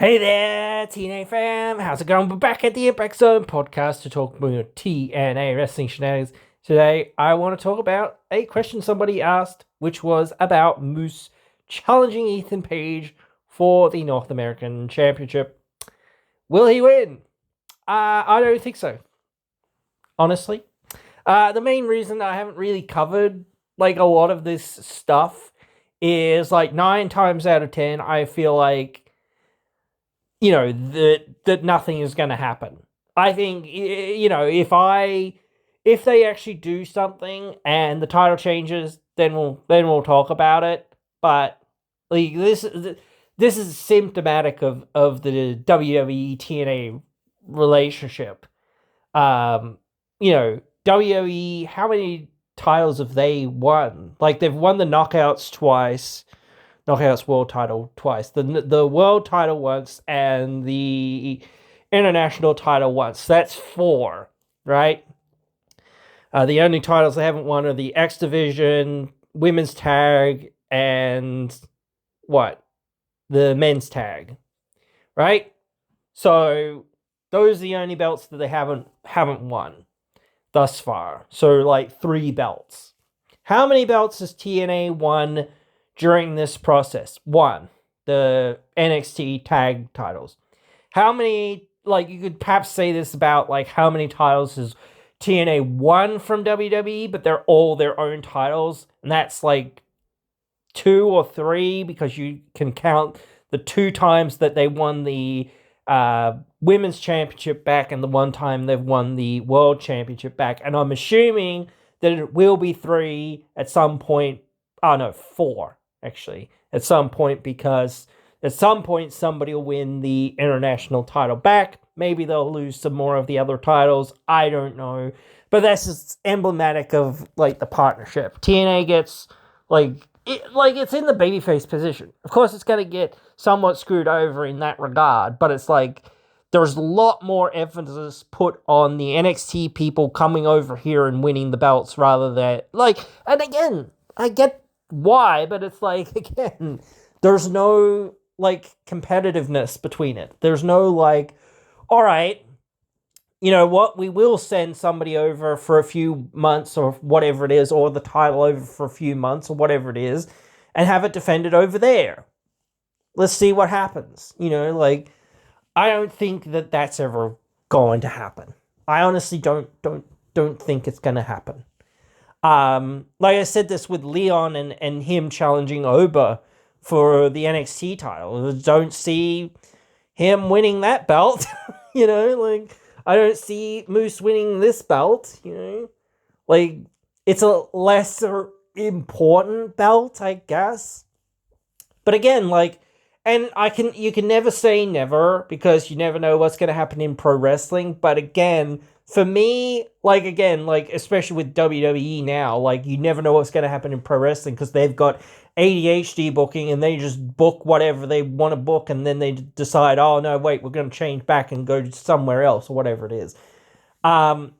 Hey there, TNA fam. How's it going? We're back at the Impact Zone podcast to talk more TNA wrestling shenanigans. Today, I want to talk about a question somebody asked, which was about Moose challenging Ethan Page for the North American Championship. Will he win? I don't think so, honestly. The main reason I haven't really covered like a lot of this stuff is like 9 times out of 10, I feel like that nothing is going to happen. I think if they actually do something and the title changes, then we'll talk about it. But like this is symptomatic of the WWE TNA relationship. WWE, how many titles have they won? Like they've won the Knockouts twice. Knockouts world title twice. The world title once and the international title once. That's 4, right? The only titles they haven't won are the X Division, Women's Tag, and the Men's Tag, right? So those are the only belts that they haven't won thus far. So like 3 belts. How many belts has TNA won during this process? 1, the NXT tag titles. How many, like, you could perhaps say this about, like, how many titles has TNA won from WWE, but they're all their own titles, and that's, like, 2 or 3, because you can count the 2 times that they won the Women's Championship back and the 1 time they've won the World Championship back, and I'm assuming that it will be 3 at some point. Oh, no, 4. Actually, at some point, because at some point somebody will win the international title back. Maybe they'll lose some more of the other titles. I don't know. But that's just emblematic of like the partnership. TNA gets it's in the babyface position. Of course, it's going to get somewhat screwed over in that regard, but it's like there's a lot more emphasis put on the NXT people coming over here and winning the belts rather than and again, I get why, but it's like, again, there's no like competitiveness between it. There's no like, all right, you know what, we will send somebody over for a few months or whatever it is, or the title over for a few months or whatever it is, and have it defended over there. Let's see what happens. I don't think that that's ever going to happen. I honestly don't think it's going to happen. Like I said this with Leon and him challenging Oba for the NXT title. I don't see him winning that belt. I don't see Moose winning this belt, it's a lesser important belt, I guess. But again, you can never say never, because you never know what's going to happen in pro wrestling. But again, for me, especially with WWE now, you never know what's going to happen in pro wrestling, because they've got ADHD booking, and they just book whatever they want to book, and then they decide, oh, no, wait, we're going to change back and go somewhere else, or whatever it is. And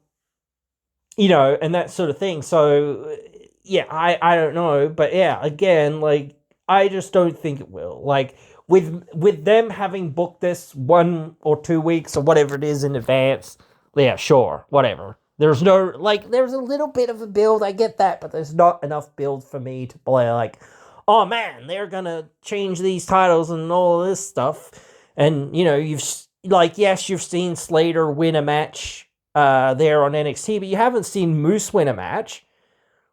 that sort of thing. So, yeah, I don't know. But, yeah, again, I just don't think it will. With them having booked this 1 or 2 weeks or whatever it is in advance, yeah, sure, whatever. There's no, there's a little bit of a build, I get that, but there's not enough build for me to play, oh man, they're gonna change these titles and all of this stuff. And, you've seen Slater win a match there on NXT, but you haven't seen Moose win a match.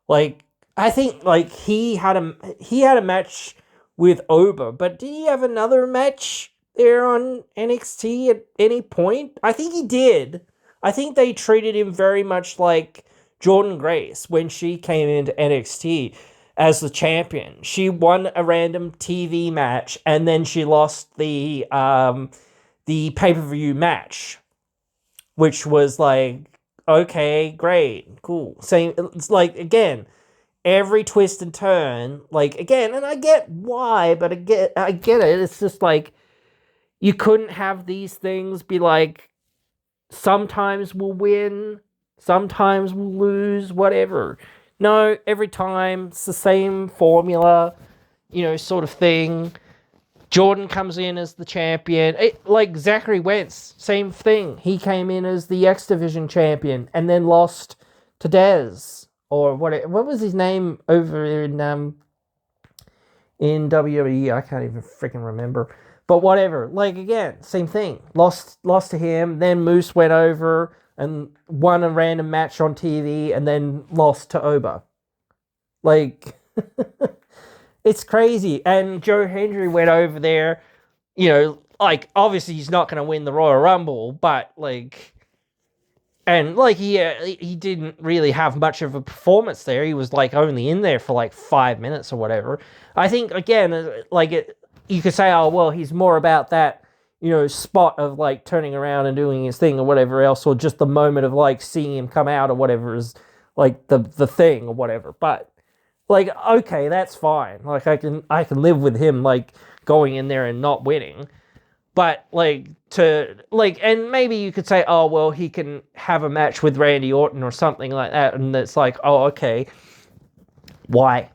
I think, he had a match with Oba, but did he have another match there on NXT at any point? I think he did. I think they treated him very much like Jordynne Grace when she came into NXT as the champion. She won a random TV match, and then she lost the pay-per-view match, which was okay, great, cool. Same, it's again, every twist and turn, again, and I get why, but I get it. It's just you couldn't have these things be sometimes we'll win, sometimes we'll lose, whatever. No, every time it's the same formula, sort of thing. Jordan comes in as the champion. Like Zachary Wentz, same thing. He came in as the X Division champion and then lost to Dez. Or what was his name over in WWE? I can't even freaking remember. But whatever. Like, again, same thing. Lost to him. Then Moose went over and won a random match on TV and then lost to Oba. Like, it's crazy. And Joe Hendry went over there, like, obviously he's not going to win the Royal Rumble, but, like, and, like, he didn't really have much of a performance there. He was, like, only in there for, like, 5 minutes or whatever. I think, again, like, you could say, oh, well, he's more about that, spot of, like, turning around and doing his thing or whatever else, or just the moment of, like, seeing him come out or whatever is, like, the thing or whatever. But, like, okay, that's fine. Like, I can live with him, like, going in there and not winning. But, like, and maybe you could say, oh, well, he can have a match with Randy Orton or something like that, and it's like, oh, okay, why?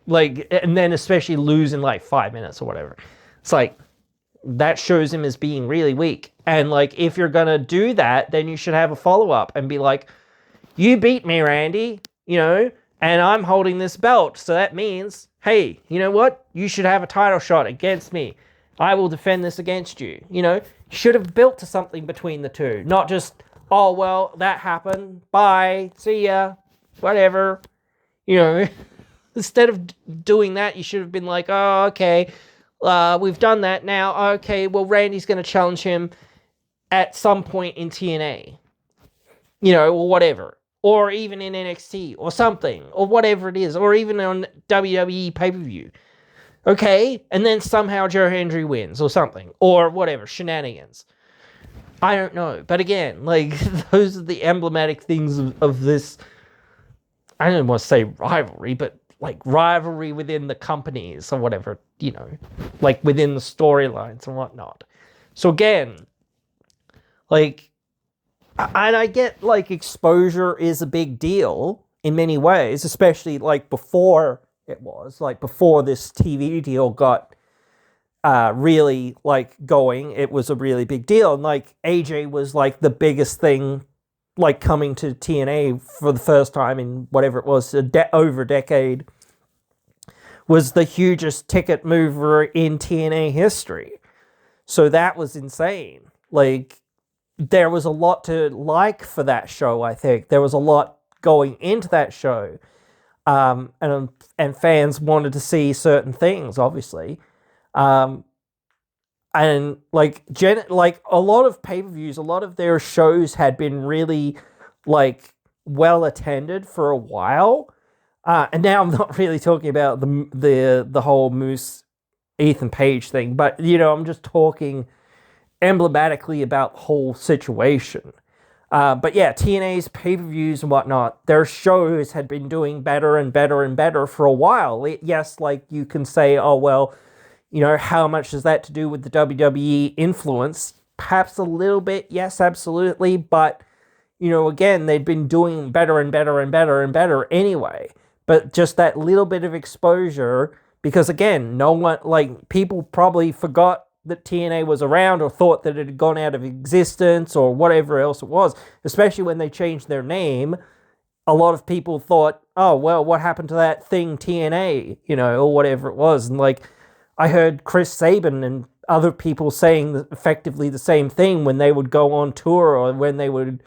Like, and then especially lose in, like, 5 minutes or whatever. It's like, that shows him as being really weak. And, like, if you're gonna do that, then you should have a follow-up and be like, you beat me, Randy, and I'm holding this belt, so that means, hey, you know what? You should have a title shot against me. I will defend this against you. Should have built to something between the two. Not just, oh, well, that happened. Bye. See ya. Whatever. Instead of doing that, you should have been like, oh, okay, we've done that now. Okay, well, Randy's going to challenge him at some point in TNA. Or whatever. Or even in NXT or something. Or whatever it is. Or even on WWE pay-per-view. Okay, and then somehow Joe Hendry wins or something, or whatever, shenanigans. I don't know, but again, like, those are the emblematic things of this, I don't want to say rivalry, but, like, rivalry within the companies or whatever, like, within the storylines and whatnot. So again, like, and I get, like, exposure is a big deal in many ways, especially, like, before this TV deal got really, like, going. It was a really big deal. And, like, AJ was, like, the biggest thing, like, coming to TNA for the first time in whatever it was, over a decade, was the hugest ticket mover in TNA history. So that was insane. Like, there was a lot to like for that show, I think. There was a lot going into that show. And fans wanted to see certain things, obviously. And like a lot of pay-per-views, a lot of their shows had been really, like, well attended for a while. And now I'm not really talking about the whole Moose Ethan Page thing, but I'm just talking emblematically about the whole situation. But yeah, TNA's pay-per-views and whatnot, their shows had been doing better and better and better for a while. Yes, like, you can say, oh, well, how much is that to do with the WWE influence? Perhaps a little bit, yes, absolutely. But, again, they'd been doing better and better and better and better anyway. But just that little bit of exposure, because, again, no one, like, people probably forgot that TNA was around or thought that it had gone out of existence or whatever else it was, especially when they changed their name. A lot of people thought, oh, well, what happened to that thing TNA, or whatever it was. And, like, I heard Chris Sabin and other people saying effectively the same thing when they would go on tour or when they would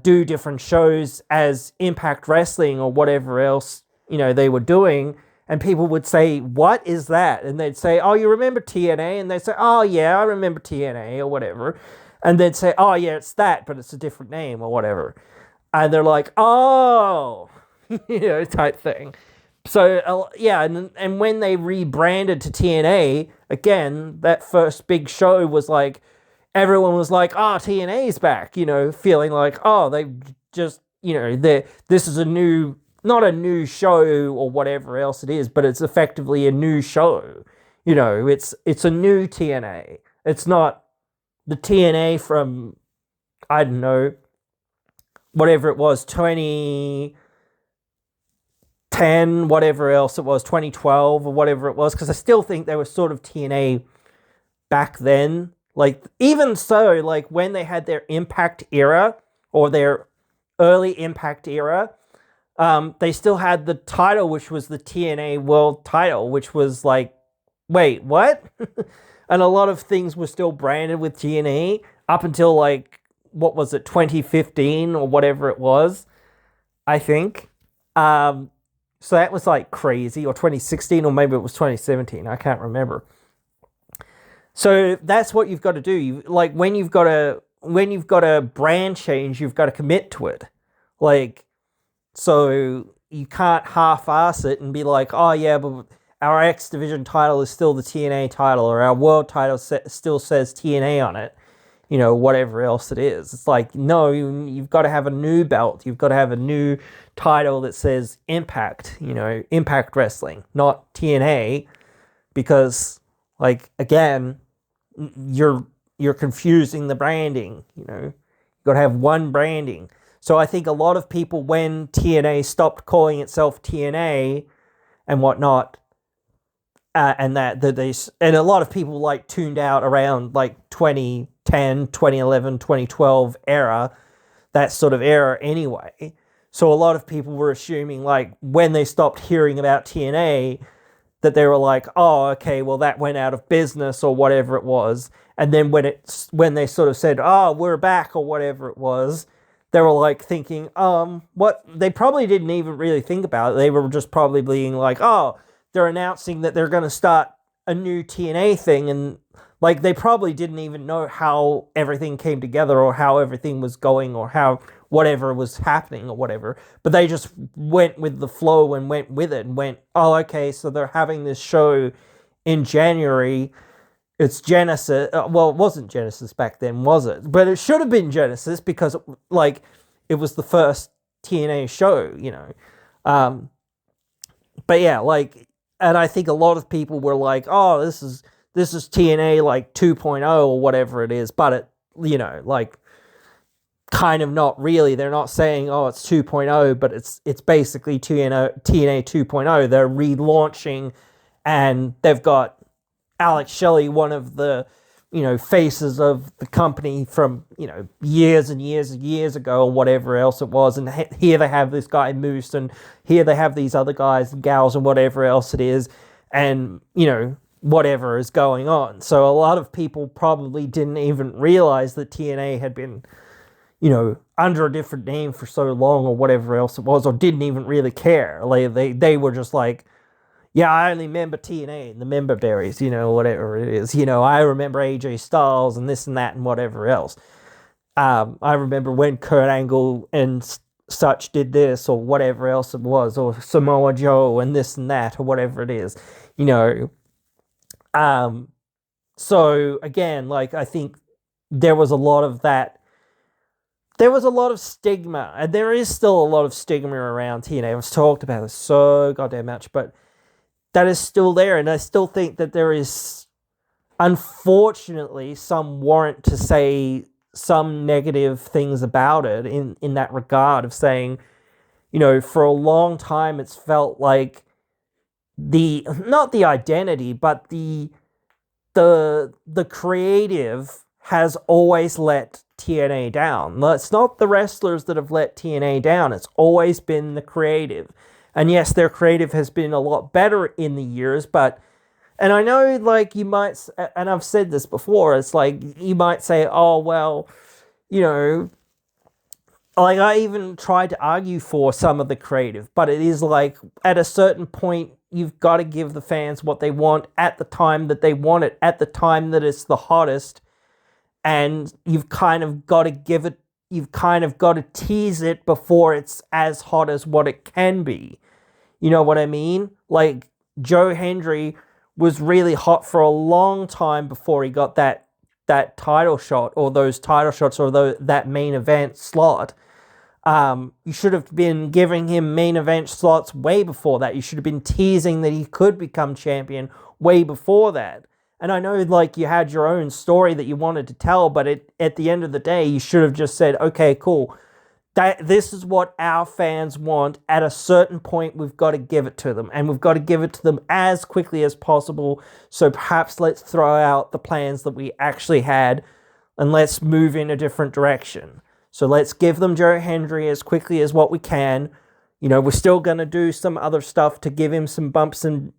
do different shows as Impact Wrestling or whatever else, they were doing. And people would say, what is that? And they'd say, oh, you remember TNA? And they'd say, oh, yeah, I remember TNA or whatever. And they'd say, oh, yeah, it's that, but it's a different name or whatever. And they're like, oh, type thing. So, yeah, and when they rebranded to TNA, again, that first big show was like, everyone was like, oh, TNA's back, feeling like, oh, they just, this is not a new show or whatever else it is, but it's effectively a new show. It's a new TNA. It's not the TNA from, I don't know, whatever it was, 2010 2010, whatever else it was, 2012 or whatever it was, because I still think they were sort of TNA back then. Like, even so, like, when they had their Impact era, or their early Impact era, they still had the title, which was the TNA World title, which was like, wait, what? And a lot of things were still branded with TNA up until, like, what was it, 2015 or whatever it was, I think. So that was, like, crazy, or 2016, or maybe it was 2017, I can't remember. So that's what you've got to do. Like, when you've got a brand change, you've got to commit to it. Like, so you can't half-ass it and be like, oh yeah, but our X Division title is still the TNA title, or our World title still says TNA on it. You know, whatever else it is. It's like, no, you've got to have a new belt. You've got to have a new title that says Impact, you know, Impact Wrestling, not TNA, because, like, again, you're confusing the branding, you know. You've got to have one branding. So I think a lot of people, when TNA stopped calling itself TNA and whatnot, and a lot of people, like, tuned out around, like, 2010, 2011, 2012 era, that sort of era anyway. So a lot of people were assuming, like, when they stopped hearing about TNA, that they were like, oh, okay, well, that went out of business or whatever it was. And then when they sort of said, oh, we're back or whatever it was, they were, like, thinking, what? They probably didn't even really think about it. They were just probably being like, oh, they're announcing that they're going to start a new TNA thing. And, like, they probably didn't even know how everything came together, or how everything was going, or how whatever was happening or whatever. But they just went with the flow and went with it and went, oh, okay, so they're having this show in January. It's Genesis. Well, it wasn't Genesis back then, was it? But it should have been Genesis, because, like, it was the first TNA show, you know. But yeah, like, and I think a lot of people were like, oh, this is TNA, like, 2.0 or whatever it is. But it, you know, like, kind of not really. They're not saying, oh, it's 2.0, but it's basically TNA 2.0. They're relaunching, and they've got Alex Shelley, one of the, you know, faces of the company from, you know, years and years and years ago, or whatever else it was. And here they have this guy Moose, and here they have these other guys and gals and whatever else it is, and, you know, whatever is going on. So a lot of people probably didn't even realize that TNA had been, you know, under a different name for so long, or whatever else it was, or didn't even really care. Like, they were just like, yeah, I only remember TNA and the member berries, you know, whatever it is. You know, I remember AJ Styles and this and that and whatever else. I remember when Kurt Angle and such did this, or whatever else it was, or Samoa Joe and this and that, or whatever it is, you know. So again, like, I think there was a lot of that. There was a lot of stigma, and there is still a lot of stigma around TNA. I've talked about this so goddamn much, but that is still there, and I still think that there is, unfortunately, some warrant to say some negative things about it in that regard, of saying, you know, for a long time it's felt like not the identity, but the creative has always let TNA down. It's not the wrestlers that have let TNA down. It's always been the creative. And yes, their creative has been a lot better in the years, but, and I know, like, you might, and I've said this before, it's like, you might say, oh, well, you know, like, I even tried to argue for some of the creative, but it is like, at a certain point, you've got to give the fans what they want at the time that they want it, at the time that it's the hottest, and you've kind of got to tease it before it's as hot as what it can be. You know what I mean? Like, Joe Hendry was really hot for a long time before he got that title shot, or those title shots, or that main event slot. You should have been giving him main event slots way before that. You should have been teasing that he could become champion way before that. And I know, like, you had your own story that you wanted to tell, but at the end of the day, you should have just said, okay, cool. that this is what our fans want. At a certain point, we've got to give it to them, and we've got to give it to them as quickly as possible. So perhaps let's throw out the plans that we actually had, and let's move in a different direction. So let's give them Joe Hendry as quickly as what we can. We're still going to do some other stuff to give him some bumps and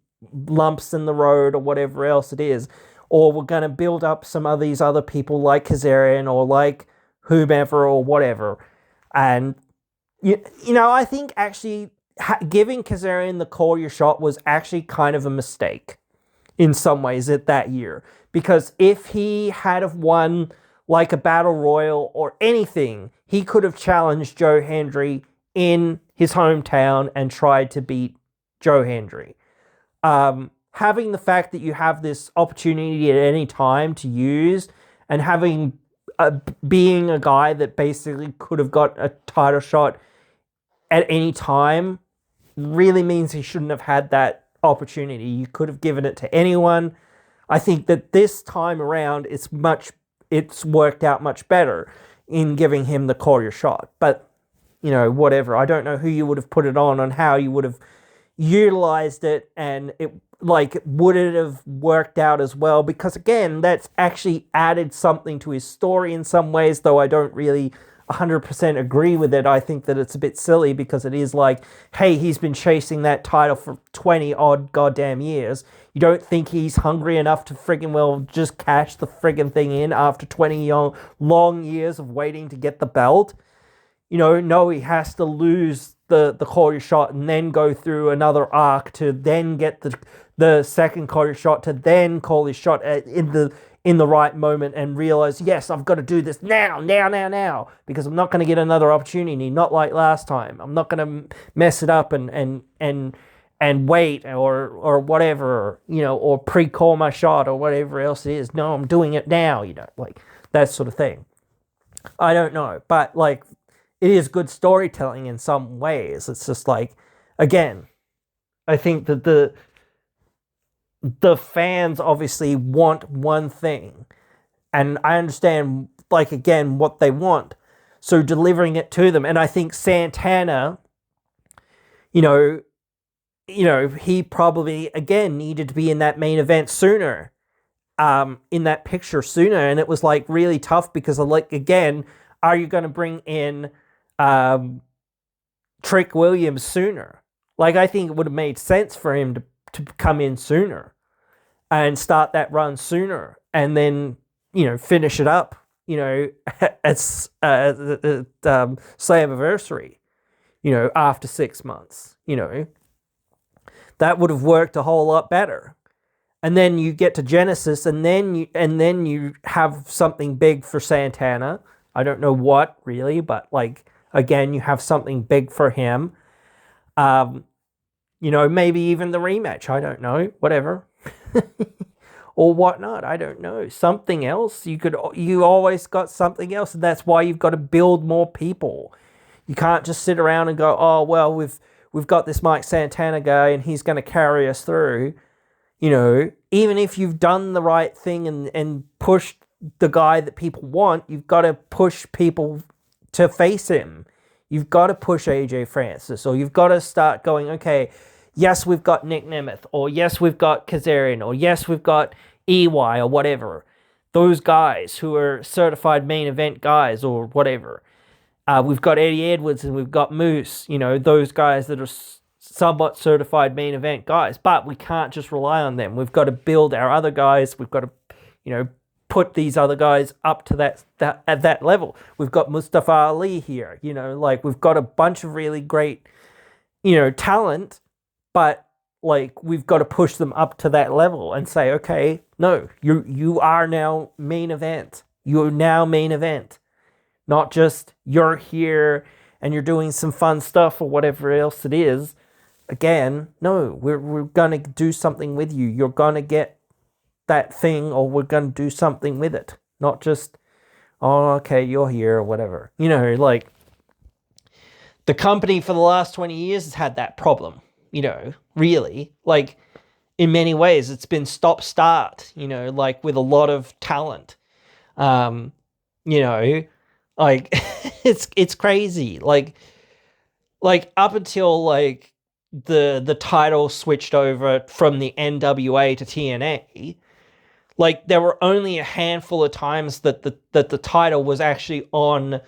lumps in the road or whatever else it is. Or we're going to build up some of these other people like Kazarian or like whomever or whatever. And, I think actually giving Kazarian the call your shot was actually kind of a mistake in some ways that year. Because if he had have won like a battle royal or anything, he could have challenged Joe Hendry in his hometown and tried to beat Joe Hendry. Having the fact that you have this opportunity at any time to use, and having being a guy that basically could have got a title shot at any time, really means he shouldn't have had that opportunity. You could have given it to anyone. I think that this time around, it's worked out much better in giving him the call your shot. But, whatever. I don't know who you would have put it on how you would have utilized it, and would it have worked out as well? Because again, that's actually added something to his story in some ways, though I don't really 100% agree with it. I think that it's a bit silly because it is like, hey, he's been chasing that title for 20 odd goddamn years. You don't think he's hungry enough to friggin' well just cash the friggin' thing in after 20 long years of waiting to get the belt? No, he has to lose the call your shot and then go through another arc to then get the second call your shot, to then call his shot in the right moment and realize, yes, I've got to do this now, because I'm not going to get another opportunity, not like last time. I'm not going to mess it up and wait or whatever, or pre-call my shot or whatever else it is. No, I'm doing it now, like that sort of thing. I don't know, but it is good storytelling in some ways. It's just again, I think that the fans obviously want one thing, and I understand, again, what they want. So delivering it to them, and I think Santana, he probably, again, needed to be in that main event sooner, in that picture sooner, and it was really tough because again, are you going to bring in Trick Williams sooner? I think it would have made sense for him to come in sooner and start that run sooner, and then finish it up at Slammiversary after 6 months. That would have worked a whole lot better. And then you get to Genesis, and then you have something big for Santana. I don't know what really, but again, you have something big for him. Maybe even the rematch. I don't know. Whatever. Or whatnot. I don't know. Something else. You always got something else, and that's why you've got to build more people. You can't just sit around and go, oh well, we've got this Mike Santana guy and he's going to carry us through. Even if you've done the right thing and pushed the guy that people want, you've got to push people to face him. You've got to push AJ Francis, or you've got to start going, okay, yes, we've got Nick Nemeth, or yes, we've got Kazarian, or yes, we've got EY, or whatever. Those guys who are certified main event guys, or whatever. We've got Eddie Edwards and we've got Moose, those guys that are somewhat certified main event guys. But we can't just rely on them. We've got to build our other guys. We've got to, put these other guys up to that at that level. We've got Mustafa Ali here, we've got a bunch of really great, talent, but we've got to push them up to that level and say, okay, no, you are now main event. You're now main event. Not just you're here and you're doing some fun stuff or whatever else it is. Again, no, we're going to do something with you. You're going to get that thing, or we're going to do something with it. Not just, oh, okay, you're here or whatever. The company for the last 20 years has had that problem, really. In many ways, it's been stop-start, with a lot of talent. it's crazy. Like up until like the title switched over from the NWA to TNA, like there were only a handful of times that the title was actually on,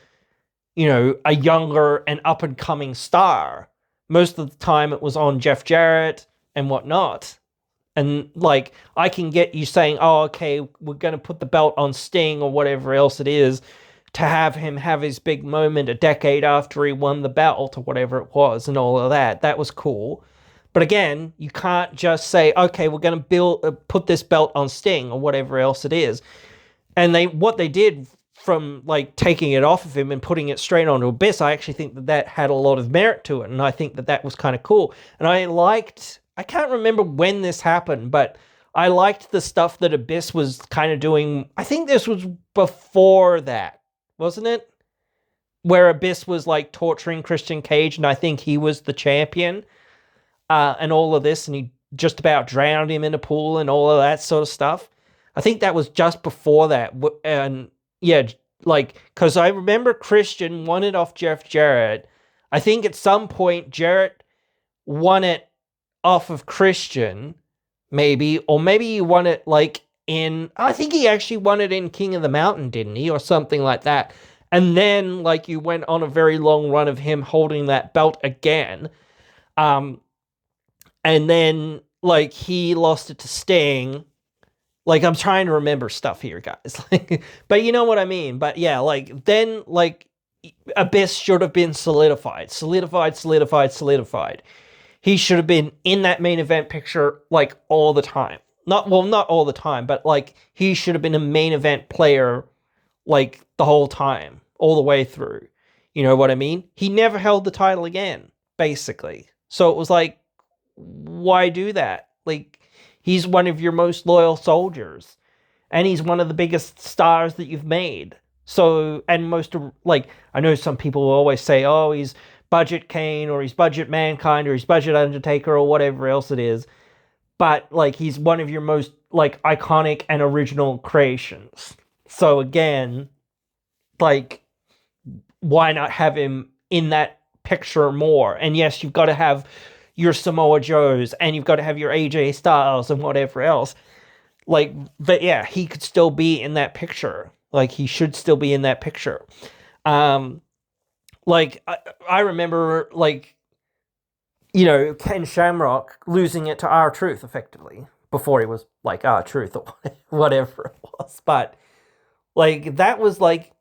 a younger and up and coming star. Most of the time it was on Jeff Jarrett and whatnot. And like I can get you saying, "Oh, okay, we're going to put the belt on Sting or whatever else it is," to have him have his big moment a decade after he won the belt or whatever it was and all of that. That was cool. But again, you can't just say, "Okay, we're going to put this belt on Sting or whatever else it is." And what they did from like taking it off of him and putting it straight onto Abyss, I actually think that had a lot of merit to it, and I think that was kind of cool. And I can't remember when this happened, but I liked the stuff that Abyss was kind of doing. I think this was before that, wasn't it? Where Abyss was like torturing Christian Cage, and I think he was the champion, and all of this, and he just about drowned him in a pool and all of that sort of stuff. I think that was just before that, and yeah, like, because I remember Christian won it off Jeff Jarrett. I think at some point Jarrett won it off of Christian, maybe, or maybe he won it like I think he actually won it in King of the Mountain, didn't he, or something like that. And then like you went on a very long run of him holding that belt again, and then like he lost it to Sting. Like, I'm trying to remember stuff here, guys. Like, but you know what I mean. But yeah, like, then, like, Abyss should have been solidified. He should have been in that main event picture, like, all the time. Not all the time, but, like, he should have been a main event player, like, the whole time. All the way through. You know what I mean? He never held the title again, basically. So it was like, why do that? Like, he's one of your most loyal soldiers, and he's one of the biggest stars that you've made. So, and I know some people will always say, "Oh, he's budget Kane, or he's budget Mankind, or he's budget Undertaker, or whatever else it is." But, like, he's one of your most, like, iconic and original creations. So, again, like, why not have him in that picture more? And yes, you've got to have your Samoa Joes, and you've got to have your AJ Styles and whatever else. Like, but yeah, he could still be in that picture. Like, he should still be in that picture. Like, I remember, like, Ken Shamrock losing it to R-Truth, effectively, before he was, like, R-Truth or whatever it was. But, like, that was like,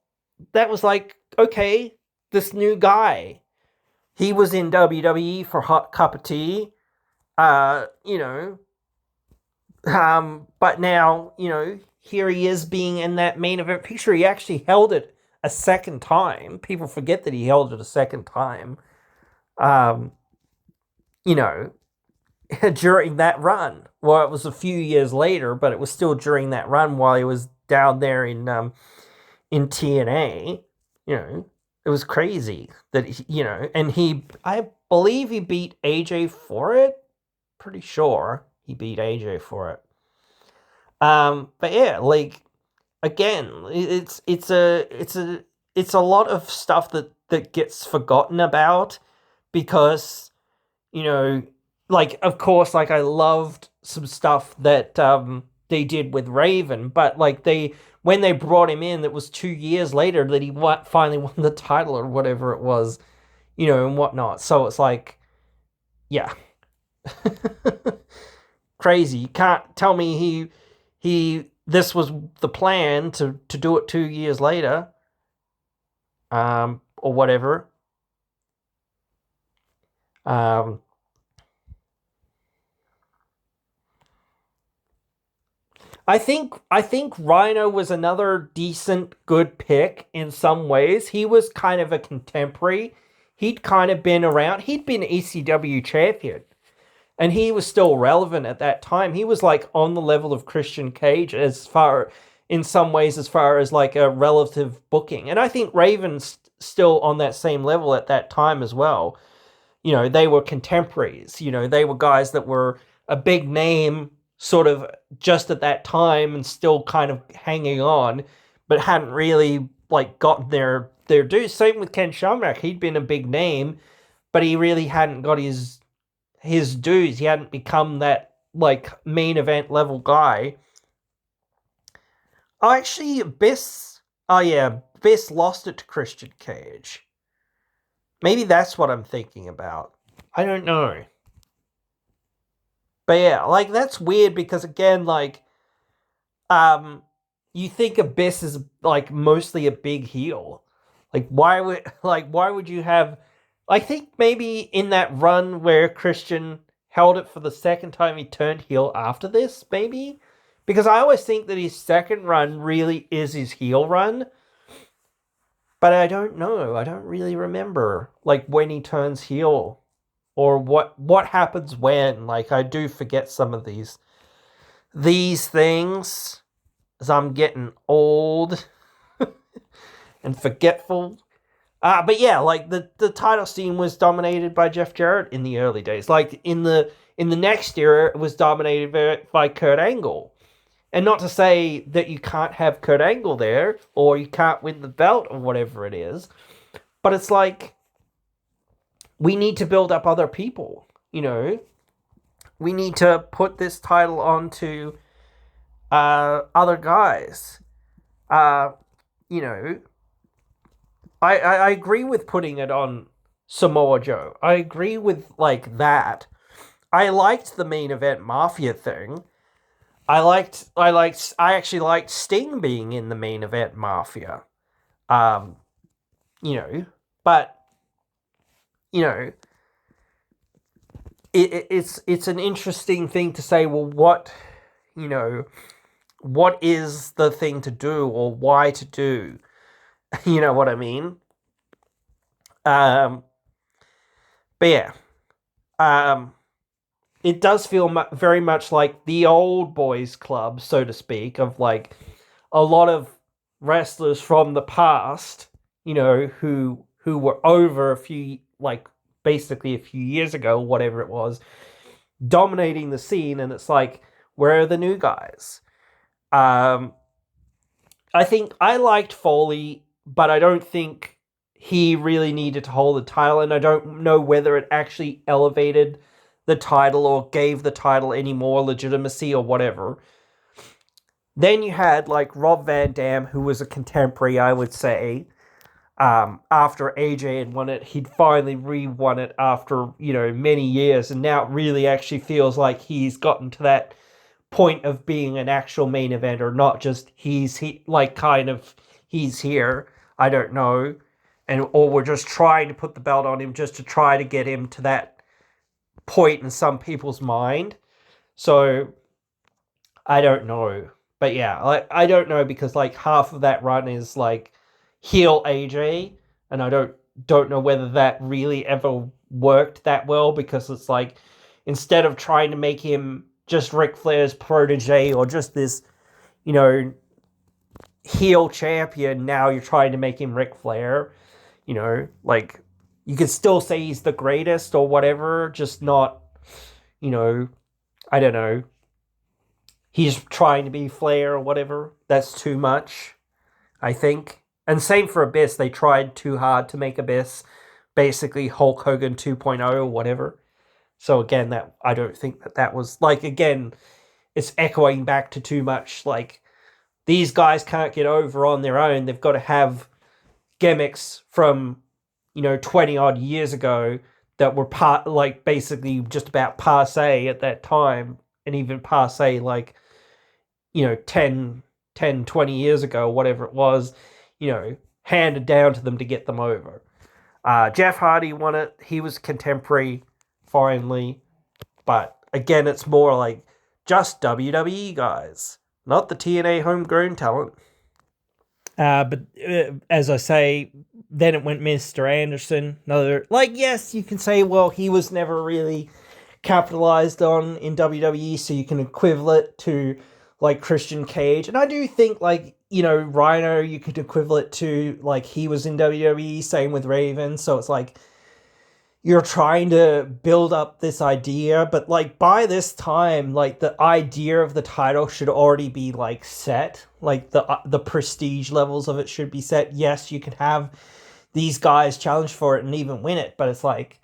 okay, this new guy. He was in WWE for Hot Cup of Tea, but now, here he is being in that main event picture. He actually held it a second time. People forget that he held it a second time, during that run. Well, it was a few years later, but it was still during that run while he was down there in TNA, It was crazy that, and I believe he beat AJ for it. Pretty sure he beat AJ for it. But yeah, like, again, it's a lot of stuff that gets forgotten about because, like, of course, like, I loved some stuff that they did with Raven, but like when they brought him in, it was 2 years later that he finally won the title or whatever it was, and whatnot. So it's like, yeah. Crazy. You can't tell me this was the plan to do it 2 years later, or whatever. I think Rhino was another decent, good pick in some ways. He was kind of a contemporary. He'd kind of been around. He'd been ECW champion, and he was still relevant at that time. He was like on the level of Christian Cage in some ways, as far as like a relative booking. And I think Raven's still on that same level at that time as well. They were contemporaries. They were guys that were a big name sort of just at that time and still kind of hanging on. but hadn't really like gotten their due. Same with Ken Shamrock. He'd been a big name, but he really hadn't got his dues. He hadn't become that like main event level guy. Oh, actually, Biss. Oh yeah, Biss lost it to Christian Cage. Maybe that's what I'm thinking about. I don't know. But yeah, like that's weird because again, like, you think Abyss is like mostly a big heel. Why would you have? I think maybe in that run where Christian held it for the second time, he turned heel after this, maybe? Because I always think that his second run really is his heel run. But I don't know. I don't really remember, like, when he turns heel. Or what happens when. Like, I do forget some of these things. As I'm getting old and forgetful. But yeah, like the title scene was dominated by Jeff Jarrett in the early days. Like in the next era, it was dominated by Kurt Angle. And not to say that you can't have Kurt Angle there, or you can't win the belt, or whatever it is. But it's like, we need to build up other people, you know? We need to put this title onto other guys. You know, I agree with putting it on Samoa Joe. I agree with, like, that. I liked the main event Mafia thing. I actually liked Sting being in the main event Mafia. You know, but, you know, it's an interesting thing to say, well, what is the thing to do, or why to do? You know what I mean? But yeah. It does feel very much like the old boys club, so to speak, of like a lot of wrestlers from the past, you know, who were over basically a few years ago, whatever it was, dominating the scene, and it's like, where are the new guys? I think I liked Foley, but I don't think he really needed to hold the title, and I don't know whether it actually elevated the title or gave the title any more legitimacy or whatever. Then you had like Rob Van Dam, who was a contemporary, I would say. After AJ had won it, he'd finally re-won it after, you know, many years, and now it really actually feels like he's gotten to that point of being an actual main eventer, not just he's here. I don't know, or we're just trying to put the belt on him just to try to get him to that point in some people's mind. So I don't know, but yeah, like, I don't know, because like half of that run is like heel AJ, and I don't know whether that really ever worked that well, because it's like, instead of trying to make him just Ric Flair's protege or just this, you know, heel champion, now you're trying to make him Ric Flair. You know, like, you could still say he's the greatest or whatever, just not, you know, I don't know, he's trying to be Flair or whatever. That's too much, I think. And same for Abyss. They tried too hard to make Abyss basically Hulk Hogan 2.0 or whatever. So again, that I don't think that was, like, again, it's echoing back to too much, like, these guys can't get over on their own. They've got to have gimmicks from, you know, 20 odd years ago that were basically just about passe at that time, and even passe, like, you know, 20 years ago, whatever it was, you know, handed down to them to get them over. Jeff Hardy won it. He was contemporary, finally. But again, it's more like just WWE guys, not the TNA homegrown talent. But as I say, then it went Mr. Anderson. Another, like, yes, you can say, well, he was never really capitalized on in WWE, so you can equivalent to, like, Christian Cage. And I do think, like, you know, Rhino, you could equivalent to, like, he was in WWE, same with Raven. So it's like, you're trying to build up this idea, but like by this time, like the idea of the title should already be like set. Like the prestige levels of it should be set. Yes, you can have these guys challenge for it and even win it, but it's like,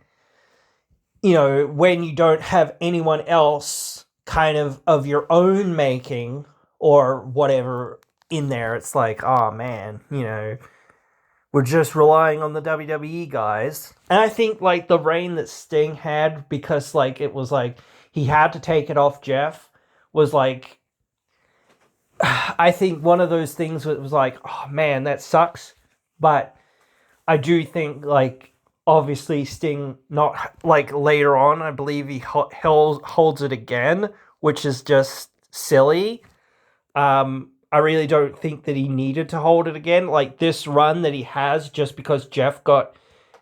you know, when you don't have anyone else kind of your own making or whatever in there, it's like, oh man, you know, we're just relying on the WWE guys. And I think like the reign that Sting had, because like it was like he had to take it off Jeff, was like, I think one of those things was like, oh man, that sucks. But I do think like obviously Sting, not like later on, I believe he holds it again, which is just silly. I really don't think that he needed to hold it again. Like this run that he has, just because Jeff got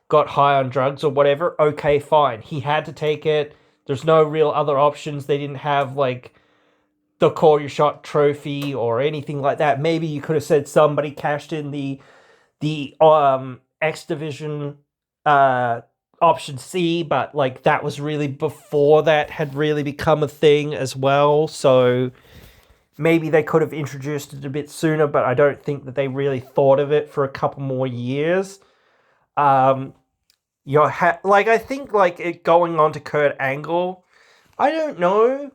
high on drugs or whatever, okay, fine. He had to take it. There's no real other options. They didn't have like the Call Your Shot trophy or anything like that. Maybe you could have said somebody cashed in the X Division option C, but like that was really before that had really become a thing as well. So maybe they could have introduced it a bit sooner, but I don't think that they really thought of it for a couple more years. Like I think like it going on to Kurt Angle, I don't know,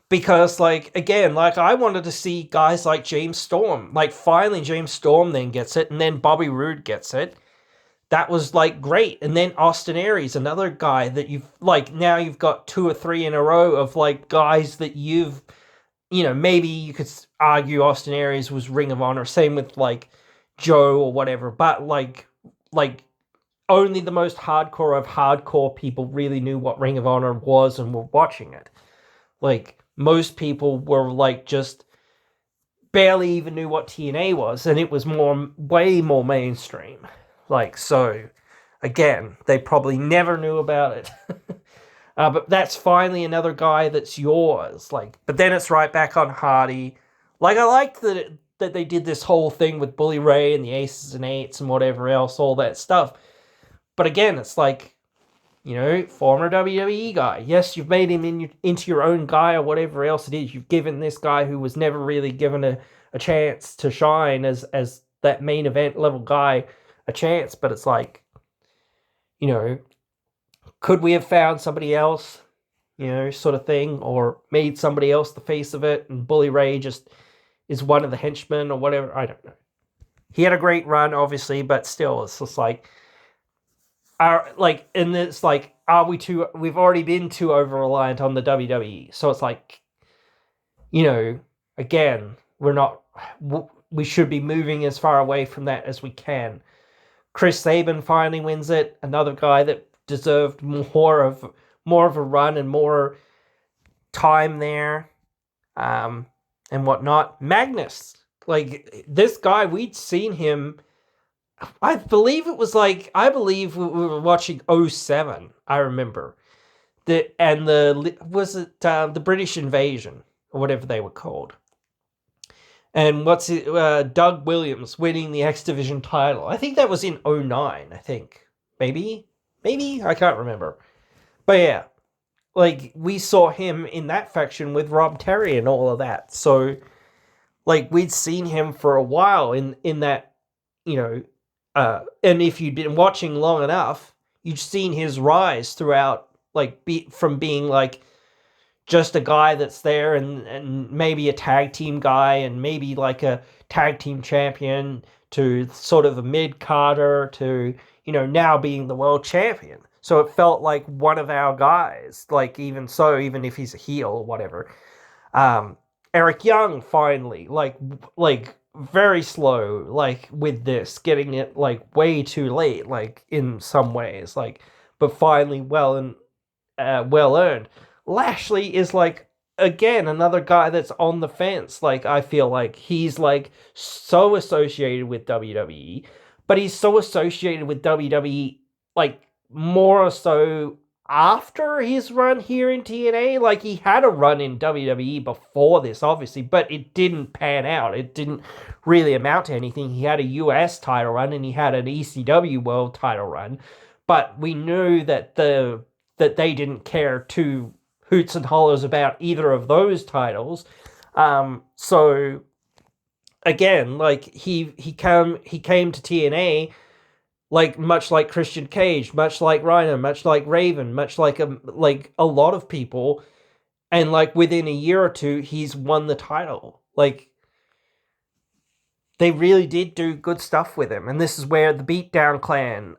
because like again, like I wanted to see guys like James Storm. Like finally James Storm then gets it, and then Bobby Roode gets it. That was like great. And then Austin Aries, another guy that you've like, now you've got 2 or 3 in a row of like guys that you've, you know, maybe you could argue Austin Aries was Ring of Honor. Same with like Joe or whatever. But like only the most hardcore of hardcore people really knew what Ring of Honor was and were watching it. Like most people were like just barely even knew what TNA was, and it was way more mainstream. Like, so again, they probably never knew about it. But that's finally another guy that's yours. Like, but then it's right back on Hardy. Like, I liked that they did this whole thing with Bully Ray and the Aces and Eights and whatever else, all that stuff. But again, it's like, you know, former WWE guy. Yes, you've made him into your own guy or whatever else it is. You've given this guy who was never really given a chance to shine as that main event level guy a chance. But it's like, you know, could we have found somebody else, you know, sort of thing, or made somebody else the face of it, and Bully Ray just is one of the henchmen or whatever? I don't know. He had a great run, obviously, but still, it's just like, and it's like, we've already been too over-reliant on the WWE. So it's like, you know, again, we should be moving as far away from that as we can. Chris Sabin finally wins it. Another guy that deserved more of a run and more time there, and whatnot. Magnus, like this guy, we'd seen him. I believe we were watching 07. I remember the British Invasion or whatever they were called. And Doug Williams winning the X Division title. I think that was in 09, I think. Maybe? I can't remember. But yeah, like, we saw him in that faction with Rob Terry and all of that. So, like, we'd seen him for a while in that, you know, and if you'd been watching long enough, you'd seen his rise throughout, like, from being, like, just a guy that's there and maybe a tag team guy and maybe like a tag team champion to sort of a mid-carder to, you know, now being the world champion. So it felt like one of our guys, like, even if he's a heel or whatever. Eric Young finally, like very slow, like with this, getting it like way too late, like in some ways, like, but finally well earned. Lashley is like, again, another guy that's on the fence. Like, I feel like he's like so associated with WWE, but he's so associated with WWE, like more so after his run here in TNA. Like, he had a run in WWE before this, obviously, but it didn't pan out. It didn't really amount to anything. He had a US title run and he had an ECW world title run, but we knew that they didn't care two hoots and hollers about either of those titles. So again, like he came to TNA, like much like Christian Cage, much like Rhino, much like Raven, much like a lot of people, and like within a year or two, he's won the title. Like they really did do good stuff with him, and this is where the Beatdown Clan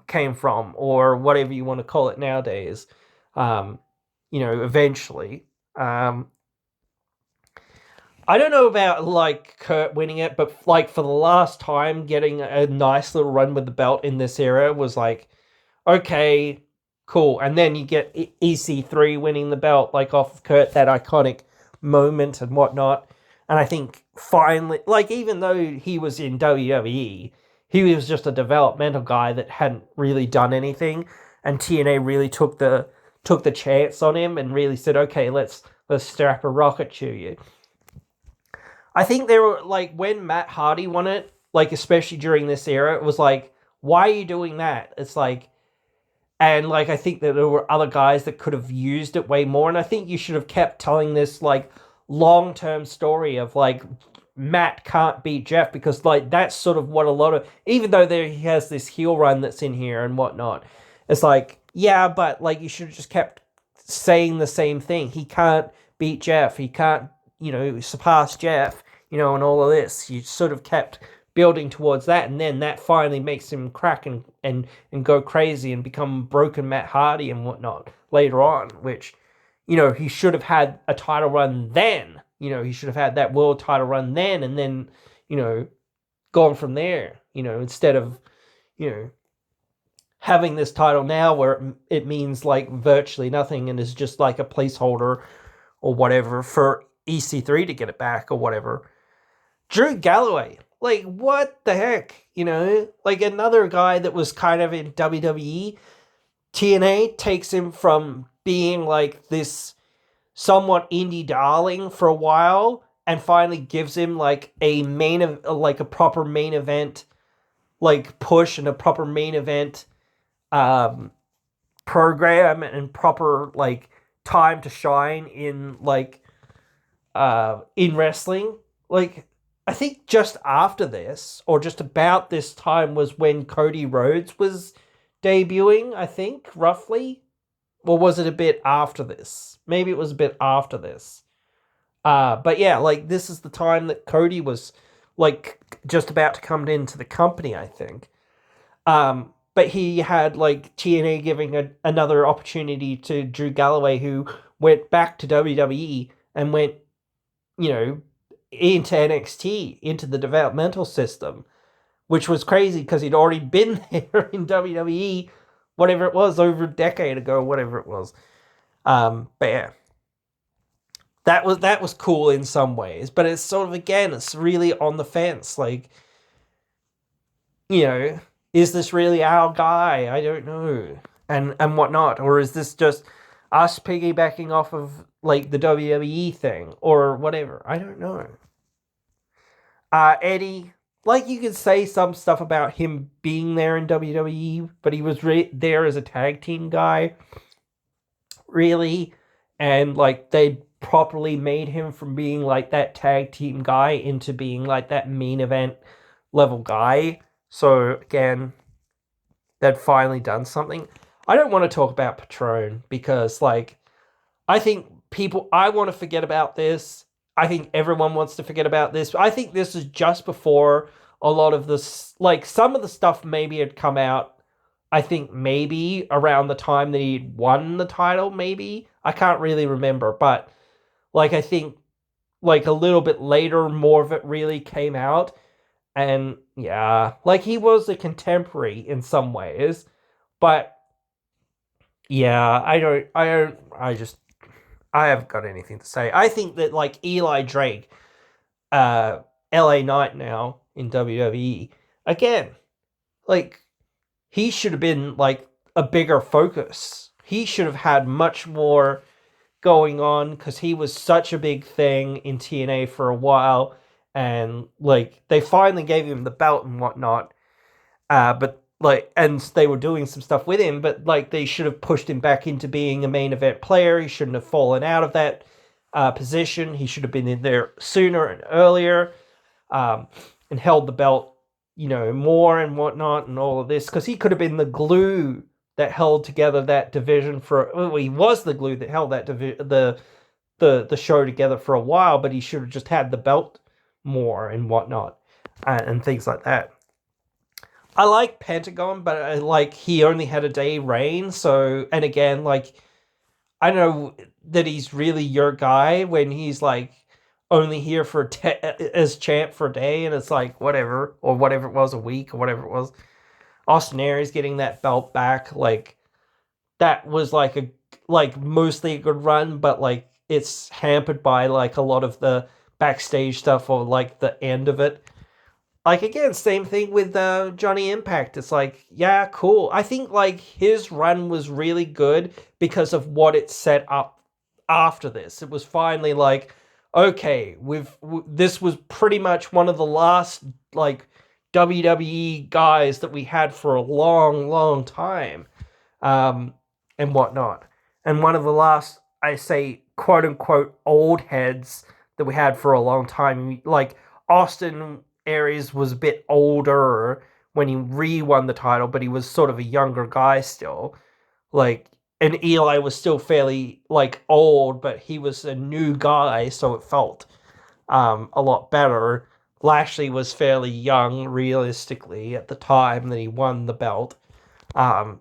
came from, or whatever you want to call it nowadays. Eventually. I don't know about like Kurt winning it, but like for the last time, getting a nice little run with the belt in this era was like, okay, cool. And then you get EC3 winning the belt, like off of Kurt, that iconic moment and whatnot. And I think finally, like even though he was in WWE, he was just a developmental guy that hadn't really done anything, and TNA really took the chance on him and really said, okay, let's strap a rocket to you. I think there were, like, when Matt Hardy won it, like, especially during this era, it was like, why are you doing that? It's like, and, like, I think that there were other guys that could have used it way more, and I think you should have kept telling this, like, long-term story of, like, Matt can't beat Jeff, because, like, that's sort of what a lot of, even though he has this heel run that's in here and whatnot, it's like, yeah, but, like, you should have just kept saying the same thing. He can't beat Jeff. He can't, surpass Jeff, and all of this. You sort of kept building towards that, and then that finally makes him crack and go crazy and become broken Matt Hardy and whatnot later on, which, he should have had a title run then. He should have had that world title run then, and then, gone from there, instead of, having this title now where it means like virtually nothing and is just like a placeholder or whatever for EC3 to get it back or whatever. Drew Galloway, like, what the heck? Like another guy that was kind of in WWE. TNA takes him from being like this somewhat indie darling for a while and finally gives him like a proper main event, like push and a proper main event program and proper like time to shine in like in wrestling. Like I think just after this, or just about this time, was when Cody Rhodes was debuting, I think, roughly. Or was it a bit after this? Maybe it was a bit after this. But yeah, like this is the time that Cody was like just about to come into the company, I think. But he had like TNA giving another opportunity to Drew Galloway, who went back to WWE and went, into NXT, into the developmental system, which was crazy because he'd already been there in WWE, whatever it was, over a decade ago, whatever it was. But yeah, that was cool in some ways, but it's sort of, again, it's really on the fence. Like, is this really our guy? I don't know, and whatnot, or is this just us piggybacking off of like the WWE thing or whatever? I don't know. Eddie, like, you could say some stuff about him being there in WWE, but he was there as a tag team guy, really, and like they properly made him from being like that tag team guy into being like that main event level guy. So again, they'd finally done something. I don't want to talk about Patron because, like, I think I want to forget about this. I think everyone wants to forget about this. I think this is just before a lot of this, like, some of the stuff maybe had come out, I think maybe around the time that he'd won the title, maybe. I can't really remember, but, like, I think, like, a little bit later, more of it really came out. And, yeah, like, he was a contemporary in some ways, but, yeah, I haven't got anything to say. I think that, like, Eli Drake, LA Knight now in WWE, again, like, he should have been, like, a bigger focus. He should have had much more going on because he was such a big thing in TNA for a while, and like they finally gave him the belt and whatnot, but like, and they were doing some stuff with him, but like they should have pushed him back into being a main event player. He shouldn't have fallen out of that position. He should have been in there sooner and earlier, and held the belt, more and whatnot, and all of this, because he could have been the glue that held together that division he was the glue that held that the show together for a while, but he should have just had the belt more and whatnot, and things like that. I like Pentagon, but he only had a day reign, so, and again, I don't know that he's really your guy when he's only here for as champ for a day, and it's whatever, or whatever it was, a week, or whatever it was. Austin Aries getting that belt back, that was mostly a good run, but it's hampered by a lot of the backstage stuff, or the end of it. Again, same thing with Johnny Impact. It's yeah, cool. I think his run was really good because of what it set up after this. It was finally okay, this was pretty much one of the last WWE guys that we had for a long, long time, and whatnot. And one of the last, I say, quote unquote, old heads that we had for a long time. Austin Aries was a bit older when he re-won the title, but he was sort of a younger guy still. And Eli was still fairly old, but he was a new guy, so it felt a lot better. Lashley was fairly young, realistically, at the time that he won the belt, at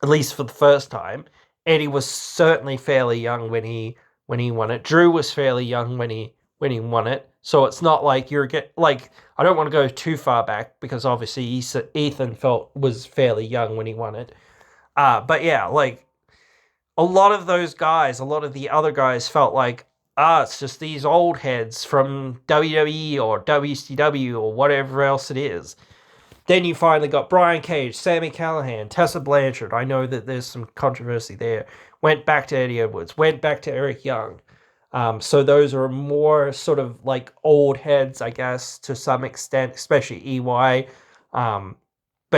least for the first time. Eddie was certainly fairly young when he won it. Drew was fairly young when he won it. So it's not you're I don't want to go too far back, because obviously Ethan was fairly young when he won it. But yeah, a lot of those guys, a lot of the other guys felt it's just these old heads from WWE or WCW or whatever else it is. Then you finally got Brian Cage, Sami Callihan, Tessa Blanchard. I know that there's some controversy there. Went back to Eddie Edwards, went back to Eric Young. So those are more sort of old heads, I guess, to some extent, especially EY. But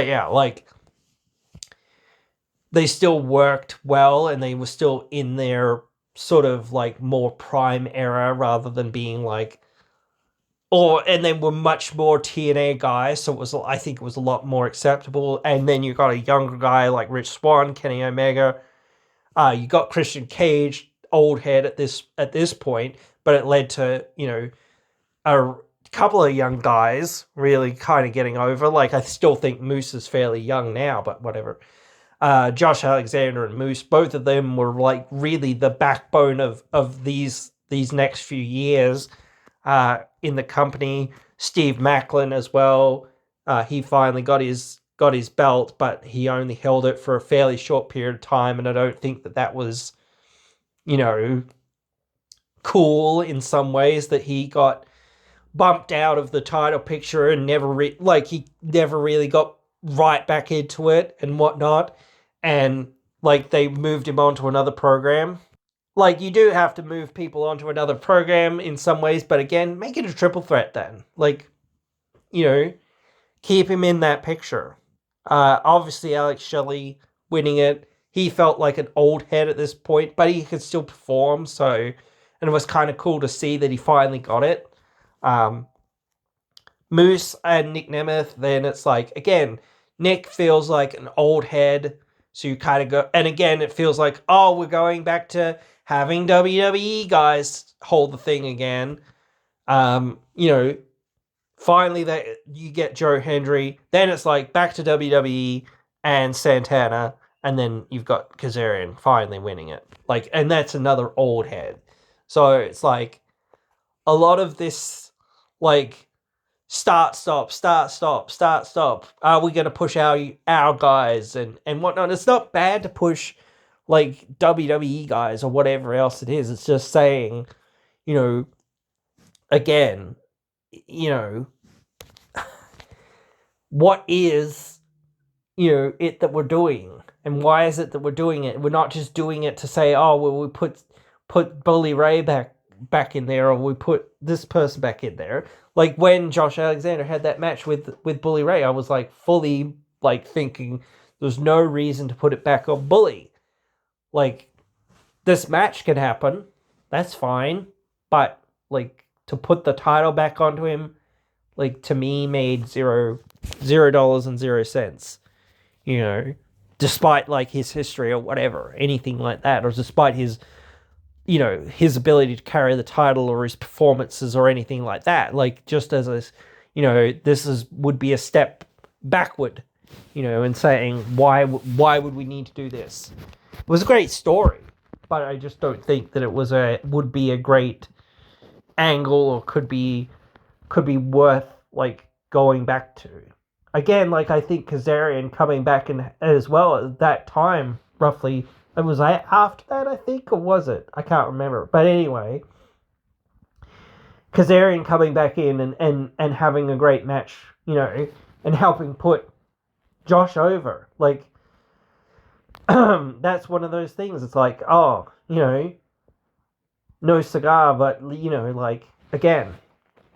yeah, they still worked well, and they were still in their sort of more prime era, rather than being and they were much more TNA guys, so I think it was a lot more acceptable. And then you got a younger guy like Rich Swann, Kenny Omega. You got Christian Cage, old head at this point, but it led to a couple of young guys really kind of getting over. I still think Moose is fairly young now, but whatever. Josh Alexander and Moose, both of them were really the backbone of these next few years in the company. Steve Macklin as well. He finally got his belt, but he only held it for a fairly short period of time, and I don't think that was, cool in some ways, that he got bumped out of the title picture and he never really got right back into it and whatnot, and they moved him on to another program. You do have to move people onto another program in some ways, but again, make it a triple threat then. Keep him in that picture. Obviously, Alex Shelley winning it, he felt like an old head at this point, but he could still perform, and it was kind of cool to see that he finally got it. Moose and Nick Nemeth, then it's again, Nick feels like an old head, so you kind of go, and again, it feels we're going back to having WWE guys hold the thing again. Finally you get Joe Hendry, then it's back to WWE and Santana, and then you've got Kazarian finally winning it. And that's another old head. So it's a lot of this, start, stop. Are we going to push our guys and whatnot? It's not bad to push WWE guys or whatever else it is. It's just saying, again, what is, it that we're doing, and why is it that we're doing it? We're not just doing it to say, oh, well, we put Bully Ray back in there, or we put this person back in there. When Josh Alexander had that match with Bully Ray, I was fully like thinking there's no reason to put it back on Bully. Like, this match can happen, that's fine, but like to put the title back onto him, like to me made $0.00. You know, despite like his history or whatever, anything like that, or despite his, you know, his ability to carry the title or his performances or anything like that. Like, just as a, you know, would be a step backward, you know, in saying why would we need to do this? It was a great story, but I just don't think that it would be a great angle or could be worth like going back to. Again, like I think Kazarian coming back in as well at that time, roughly, it was after that, I think, or was it? I can't remember. But anyway, Kazarian coming back in and having a great match, you know, and helping put Josh over. Like, that's one of those things. It's like, oh, you know, no cigar, but, you know, like, again,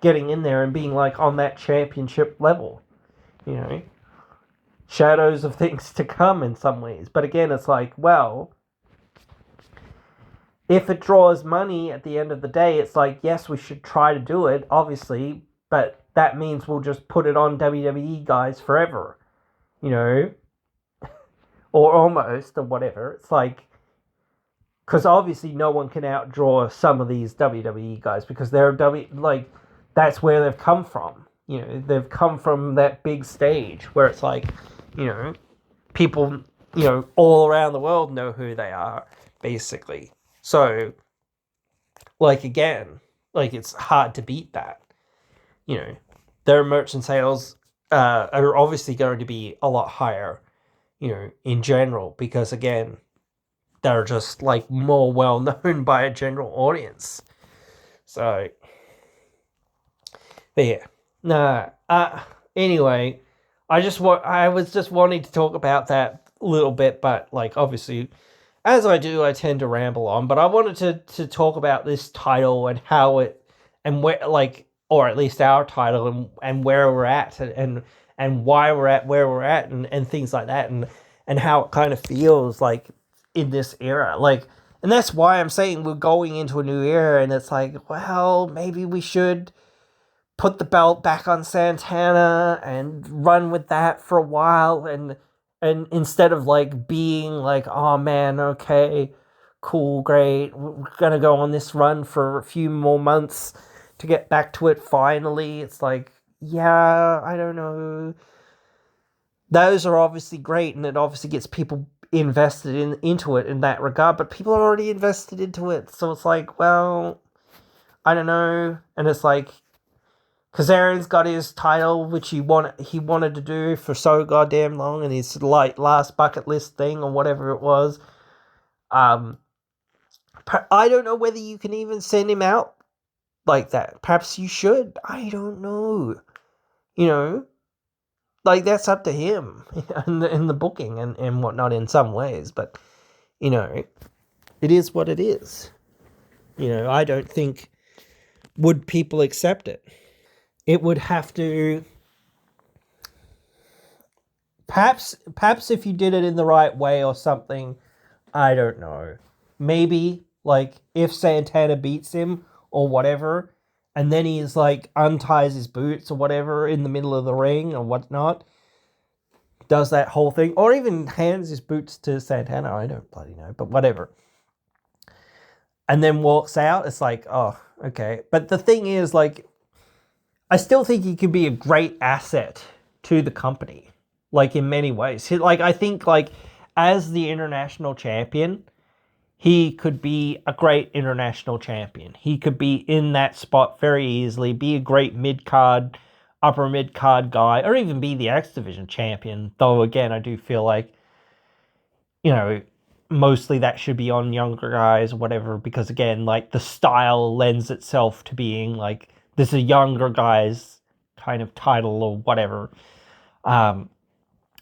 getting in there and being like on that championship level, you know, shadows of things to come in some ways. But again, it's like, well, if it draws money at the end of the day, it's like, yes, we should try to do it, obviously, but that means we'll just put it on WWE guys forever, you know, or almost, or whatever. It's like, because obviously no one can outdraw some of these WWE guys because they're like, that's where they've come from. You know, they've come from that big stage where it's like, you know, people, you know, all around the world know who they are, basically. So, like, again, like, it's hard to beat that. You know, their merchant sales are obviously going to be a lot higher, you know, in general, because, again, they're just, like, more well-known by a general audience. So, but yeah. Nah. Anyway, I was just wanting to talk about that a little bit, but, like, obviously, as I do, I tend to ramble on, but I wanted to talk about this title and how it, and where, like, or at least our title, and where we're at, and why we're at where we're at, and things like that, and how it kind of feels like in this era. Like, and that's why I'm saying we're going into a new era, and it's like, well, maybe we should put the belt back on Santana and run with that for a while, and instead of like being like, oh man, okay, cool, great, we're gonna go on this run for a few more months to get back to it finally. It's like, yeah, I don't know. Those are obviously great, and it obviously gets people invested into it in that regard, but people are already invested into it, so it's like, well, I don't know. And it's like, Kazarian's got his title, which he wanted to do for so goddamn long, and his like last bucket list thing or whatever it was. I don't know whether you can even send him out like that. Perhaps you should. I don't know. You know, like, that's up to him in the booking and whatnot in some ways. But, you know, it is what it is. You know, I don't think, would people accept it? It would have to, perhaps if you did it in the right way or something, I don't know. Maybe, like, if Santana beats him or whatever, and then he's like unties his boots or whatever in the middle of the ring or whatnot, does that whole thing, or even hands his boots to Santana, I don't bloody know, but whatever, and then walks out, it's like, oh, okay. But the thing is, like, I still think he could be a great asset to the company, like, in many ways. Like, I think, like, as the international champion, he could be a great international champion. He could be in that spot very easily, be a great mid-card, upper mid-card guy, or even be the X Division champion. Though, again, I do feel like, you know, mostly that should be on younger guys or whatever, because, again, like, the style lends itself to being, like, this is a younger guy's kind of title or whatever.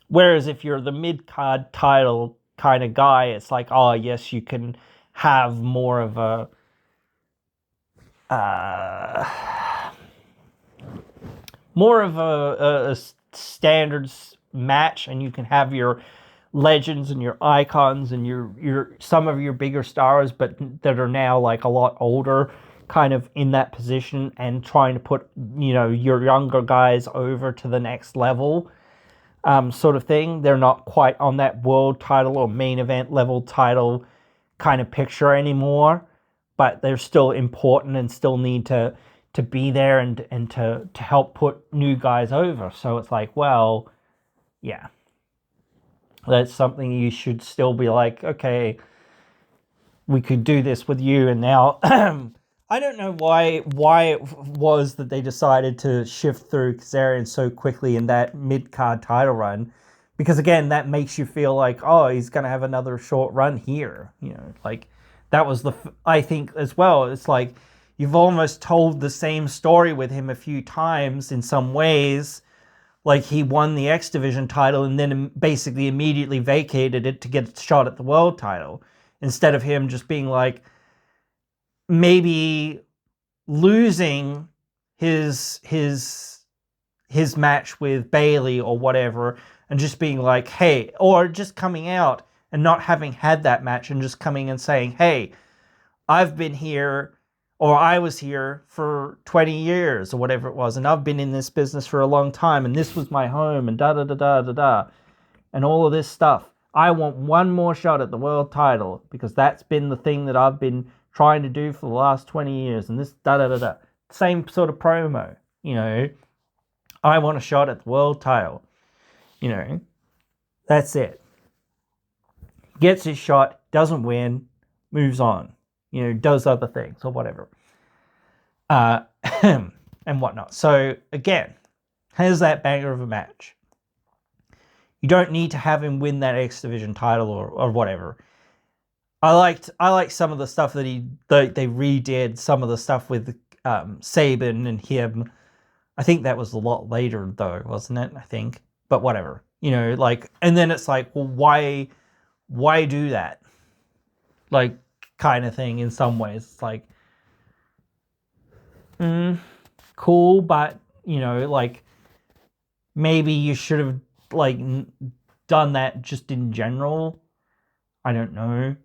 Whereas if you're the mid-card title kind of guy, it's like, oh, yes, you can have more of a standards match, and you can have your legends and your icons and your some of your bigger stars, but that are now like a lot older, kind of in that position, and trying to put, you know, your younger guys over to the next level, sort of thing. They're not quite on that world title or main event level title kind of picture anymore, but they're still important and still need to be there and to help put new guys over. So it's like, well, yeah, that's something you should still be like, okay, we could do this with you. And now I don't know why it was that they decided to shift through Kazarian so quickly in that mid-card title run, because again, that makes you feel like, oh, he's going to have another short run here, you know, like that was I think as well, it's like you've almost told the same story with him a few times in some ways. Like, he won the X Division title and then basically immediately vacated it to get a shot at the world title, instead of him just being like, maybe losing his match with Bayley or whatever, and just being like, hey, or just coming out and not having had that match and just coming and saying, hey, I've been here, or I was here for 20 years or whatever it was, and I've been in this business for a long time, and this was my home, and da-da-da-da-da-da, and all of this stuff. I want one more shot at the world title, because that's been the thing that I've been trying to do for the last 20 years, and this da-da-da-da. Same sort of promo, you know. I want a shot at the world title, you know. That's it. Gets his shot, doesn't win, moves on. You know, does other things or whatever. And whatnot. So, again, has that banger of a match. You don't need to have him win that X Division title or whatever. I liked some of the stuff that they redid, some of the stuff with Sabin and him. I think that was a lot later, though, wasn't it? I think. But whatever. You know, like, and then it's like, well, why do that? Like, kind of thing in some ways. It's like, cool, but, you know, like, maybe you should have, like, done that just in general. I don't know.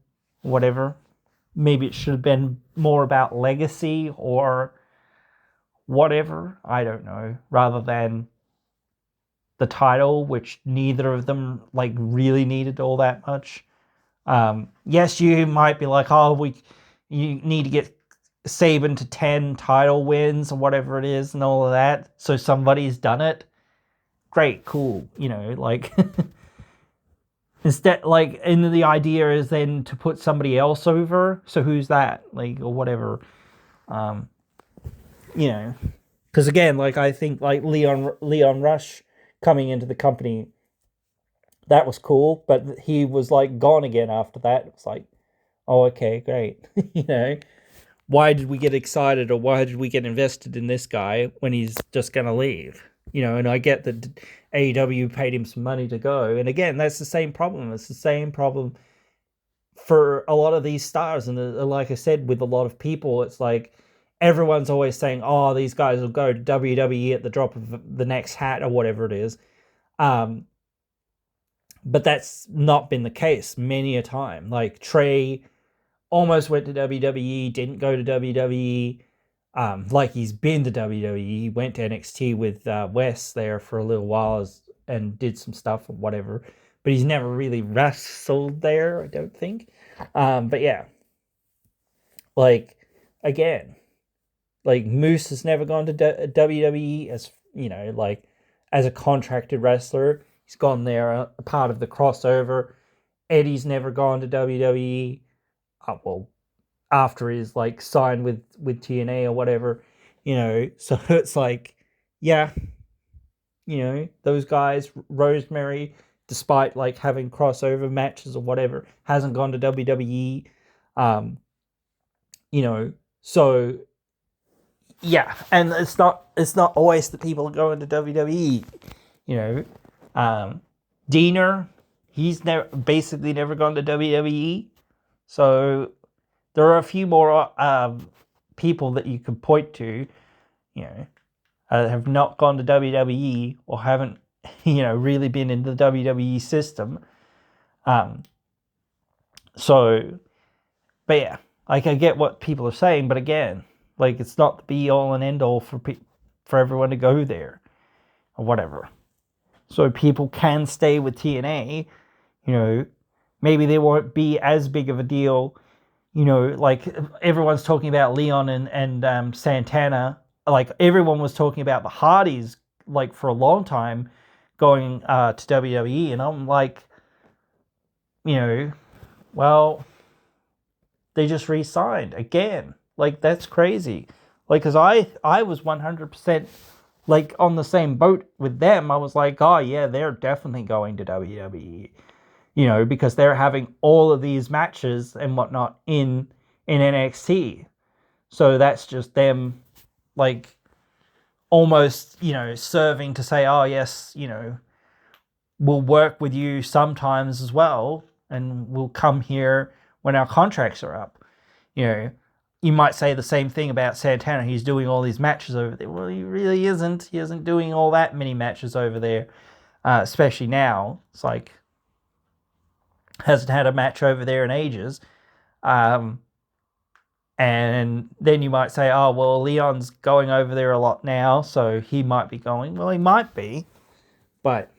Whatever. Maybe it should have been more about legacy or whatever. I don't know. Rather than the title, which neither of them, like, really needed all that much. Yes, you might be like, oh, you need to get Sabin to 10 title wins or whatever it is and all of that, so somebody's done it. Great, cool, you know, like, instead, like, and the idea is then to put somebody else over, so who's that, like, or whatever, you know, because again, like, I think, like, Leon Rush coming into the company, that was cool, but he was, like, gone again after that. It was like, oh, okay, great. You know, why did we get excited, or why did we get invested in this guy when he's just going to leave? You know, and I get that AEW paid him some money to go. And again, that's the same problem. It's the same problem for a lot of these stars. And like I said, with a lot of people, it's like everyone's always saying, oh, these guys will go to WWE at the drop of the next hat or whatever it is. But that's not been the case many a time. Like, Trey almost went to WWE, didn't go to WWE. Like, he's been to WWE. He went to NXT with Wes there for a little while and did some stuff or whatever. But he's never really wrestled there, I don't think. But yeah. Like, again, like, Moose has never gone to WWE as, you know, like, as a contracted wrestler. He's gone there, a part of the crossover. Eddie's never gone to WWE. Well, after he's, like, signed with TNA or whatever, you know. So it's like, yeah, you know, those guys, Rosemary, despite, like, having crossover matches or whatever, hasn't gone to WWE. You know, so yeah, and it's not always the people going to WWE, you know. Diener, he's basically never gone to WWE. So there are a few more people that you could point to, you know, have not gone to WWE or haven't really been in the WWE system. So, but yeah, like I get what people are saying, but again, like it's not the be all and end all for everyone to go there or whatever. So people can stay with TNA, maybe they won't be as big of a deal, like everyone's talking about Leon and Santana. Like everyone was talking about the Hardys, like for a long time, going to WWE, and I'm like, well, they just re-signed again. Like that's crazy. Like, cause I was 100% like on the same boat with them. I was like, oh yeah, they're definitely going to WWE. Because they're having all of these matches and whatnot in NXT. So that's just them, like, almost, serving to say, oh, yes, we'll work with you sometimes as well, and we'll come here when our contracts are up. You might say the same thing about Santana. He's doing all these matches over there. Well, he really isn't. He isn't doing all that many matches over there, especially now. It's like, hasn't had a match over there in ages. And then you might say, oh, well, Leon's going over there a lot now, so he might be going. Well, he might be, but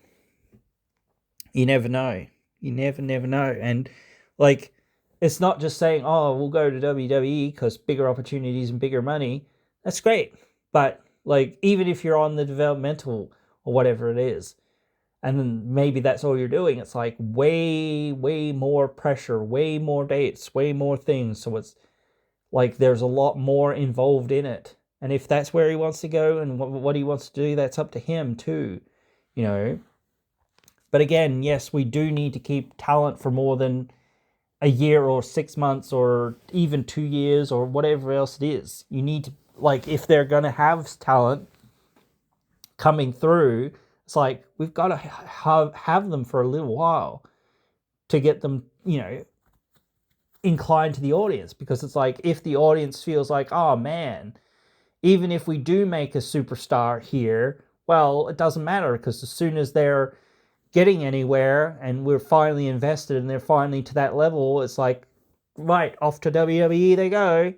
you never know. You never know. And, like, it's not just saying, oh, we'll go to WWE because bigger opportunities and bigger money. That's great. But, like, even if you're on the developmental or whatever it is, and then maybe that's all you're doing, it's like way, way more pressure, way more dates, way more things. So it's like there's a lot more involved in it. And if that's where he wants to go and what he wants to do, that's up to him too, But again, yes, we do need to keep talent for more than a year or 6 months or even 2 years or whatever else it is. You need to, like, if they're going to have talent coming through, it's like we've got to have them for a little while to get them, inclined to the audience. Because it's like if the audience feels like, oh man, even if we do make a superstar here, well, it doesn't matter because as soon as they're getting anywhere and we're finally invested and they're finally to that level, it's like, right, off to WWE they go.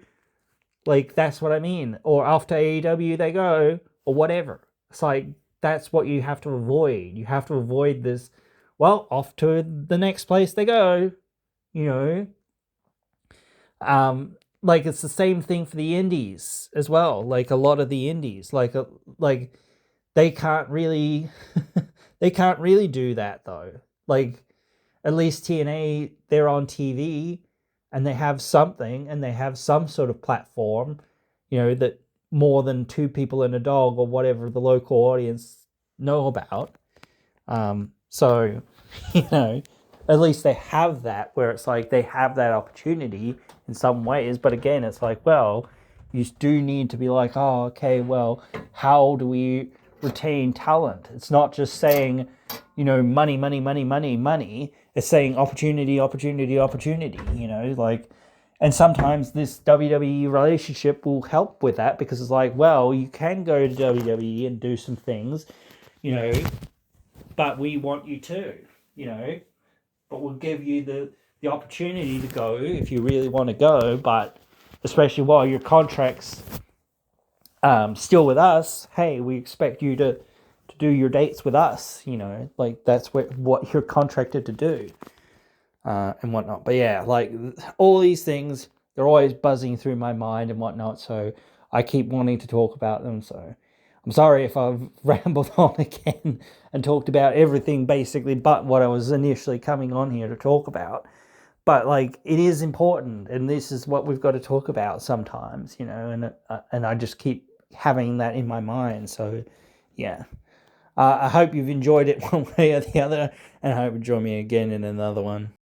Like, that's what I mean. Or off to AEW they go, or whatever. It's like, that's what you have to avoid. You have to avoid this, well, off to the next place they go, Like, it's the same thing for the indies as well. Like, a lot of the indies, like they can't really, they can't really do that though. Like, at least TNA, they're on TV and they have something and they have some sort of platform, that more than two people and a dog or whatever the local audience know about. So, at least they have that where it's like they have that opportunity in some ways. But again, it's like, well, you do need to be like, oh, okay, well, how do we retain talent? It's not just saying, money, money, money, money, money. It's saying opportunity, opportunity, opportunity, like, and sometimes this WWE relationship will help with that because it's like, well, you can go to WWE and do some things, but we want you to, but we'll give you the opportunity to go if you really want to go, but especially while your contract's still with us, hey, we expect you to do your dates with us, like that's what you're contracted to do. And whatnot. But yeah, like all these things, they're always buzzing through my mind and whatnot. So I keep wanting to talk about them. So I'm sorry if I've rambled on again and talked about everything basically but what I was initially coming on here to talk about. But like, it is important, and this is what we've got to talk about sometimes, and I just keep having that in my mind. So yeah. I hope you've enjoyed it one way or the other, and I hope you join me again in another one.